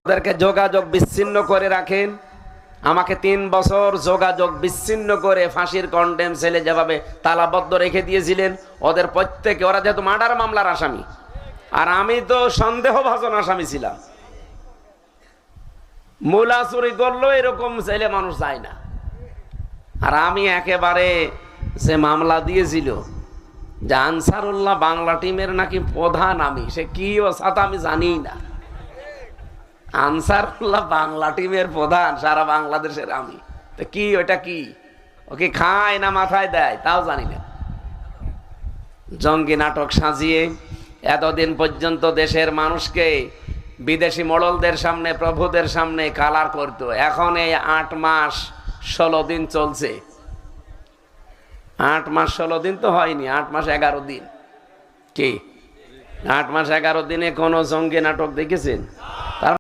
ওদেরকে যোগাযোগ বিচ্ছিন্ন করে রাখেন। আমাকে 3 বছর যোগাযোগ বিচ্ছিন্ন করে ফাঁসির কন্ডেম ছেলে যেভাবে তালাবদ্ধ রেখে দিয়েছিলেন, ওদের প্রত্যেকে, ওরা যেহেতু মার্ডার মামলার আসামি আর আমি তো সন্দেহভাজন আসামি ছিলাম, মূলা চুরি করলো এরকম ছেলে মানুষ চায় না। আর আমি একেবারে যে মামলা দিয়েছিল যে আনসারুল্লাহ বাংলা টিমের নাকি প্রধান, আমি সে কি সাথে আমি জানি না। আনসারুল্লাহ বাংলা টিমের প্রধান সারা বাংলাদেশের, আমি তো কি ওটা কি, ওকে খায় না মাথায় দেয় তাও জানি না। জঙ্গি নাটক সাজিয়ে এতদিন পর্যন্ত দেশের মানুষকে বিদেশি মোড়লদের সামনে, প্রভুদের সামনে কালার করতো। এখন এই 8 মাস 16 দিন চলছে। 8 মাস 16 দিন তো হয়নি, 8 মাস 11 দিন। কি 8 মাস 11 দিনে কোন জঙ্গি নাটক দেখেছেন?